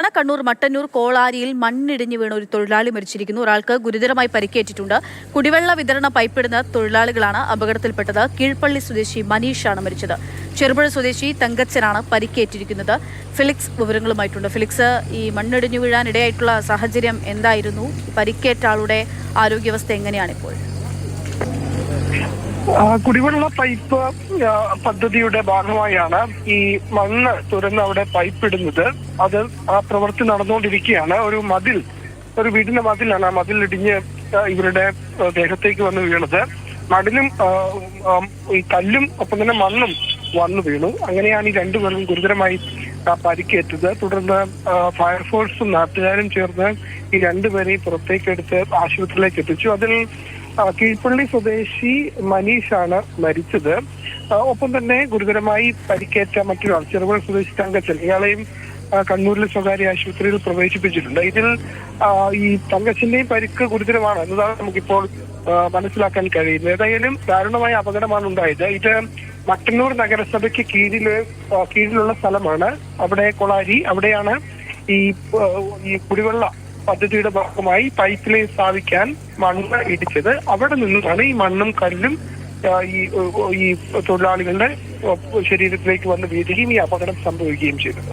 കണ്ണൂർ മട്ടന്നൂർ കോളാരിയിൽ മണ്ണിടിഞ്ഞു വീണ ഒരു തൊഴിലാളി മരിച്ചിരിക്കുന്നു. ഒരാൾക്ക് ഗുരുതരമായി പരിക്കേറ്റിട്ടുണ്ട്. കുടിവെള്ള വിതരണ പൈപ്പിടുന്ന തൊഴിലാളികളാണ് അപകടത്തിൽപ്പെട്ടത്. കീഴ്പള്ളി സ്വദേശി മനീഷാണ് മരിച്ചത്. ചെറുപുഴ സ്വദേശി തങ്കച്ചനാണ് പരിക്കേറ്റിരിക്കുന്നത്. ഫിലിക്സ് വിവരങ്ങളുമായിട്ടുണ്ട്. ഫിലിക്സ്, ഈ മണ്ണിടിഞ്ഞു വീഴാനിടയായിട്ടുള്ള സാഹചര്യം എന്തായിരുന്നു? പരിക്കേറ്റ ആളുടെ ആരോഗ്യാവസ്ഥ എങ്ങനെയാണിപ്പോൾ? കുടിവെള്ള പൈപ്പ് പദ്ധതിയുടെ ഭാഗമായാണ് ഈ മണ്ണ് തുറന്ന് അവിടെ പൈപ്പ് ഇടുന്നത്. അത് ആ പ്രവൃത്തി നടന്നുകൊണ്ടിരിക്കുകയാണ്. ഒരു വീടിന്റെ മതിലാണ്. ആ മതിലിടിഞ്ഞ് ഇവരുടെ ദേഹത്തേക്ക് വന്ന് വീണത്. മതിലും ഈ കല്ലും ഒപ്പം തന്നെ മണ്ണും വന്നു വീണു. അങ്ങനെയാണ് ഈ രണ്ടുപേരും ഗുരുതരമായി പരിക്കേറ്റത്. തുടർന്ന് ഫയർഫോഴ്സും നാട്ടുകാരും ചേർന്ന് ഈ രണ്ടുപേരെയും പുറത്തേക്കെടുത്ത് ആശുപത്രിയിലേക്ക് എത്തിച്ചു. അതിൽ കീഴ്പള്ളി സ്വദേശി മനീഷാണ് മരിച്ചത്. ഒപ്പം തന്നെ ഗുരുതരമായി പരിക്കേറ്റ മറ്റൊരാൾ ചെറുപുഴ സ്വദേശി തങ്കച്ചൻ, ഇയാളെയും കണ്ണൂരിലെ സ്വകാര്യ ആശുപത്രിയിൽ പ്രവേശിപ്പിച്ചിട്ടുണ്ട്. ഇതിൽ ഈ തങ്കച്ചന്റെയും പരിക്ക് ഗുരുതരമാണ് എന്നതാണ് നമുക്കിപ്പോൾ മനസ്സിലാക്കാൻ കഴിയുന്നത്. ഏതായാലും ദാരുണമായ അപകടമാണ് ഉണ്ടായത്. ഇത് മട്ടന്നൂർ നഗരസഭയ്ക്ക് കീഴിലുള്ള സ്ഥലമാണ്. അവിടെ കൊളാരി, അവിടെയാണ് ഈ കുടിവെള്ള പദ്ധതിയുടെ ഭാഗമായി പൈപ്പ് ലൈൻ സ്ഥാപിക്കാൻ മണ്ണ് ഇടിച്ചത്. അവിടെ നിന്നാണ് ഈ മണ്ണും കല്ലും ഈ തൊഴിലാളികളുടെ ശരീരത്തിലേക്ക് വന്ന് വീഴുകയും ഈ അപകടം സംഭവിക്കുകയും ചെയ്തത്.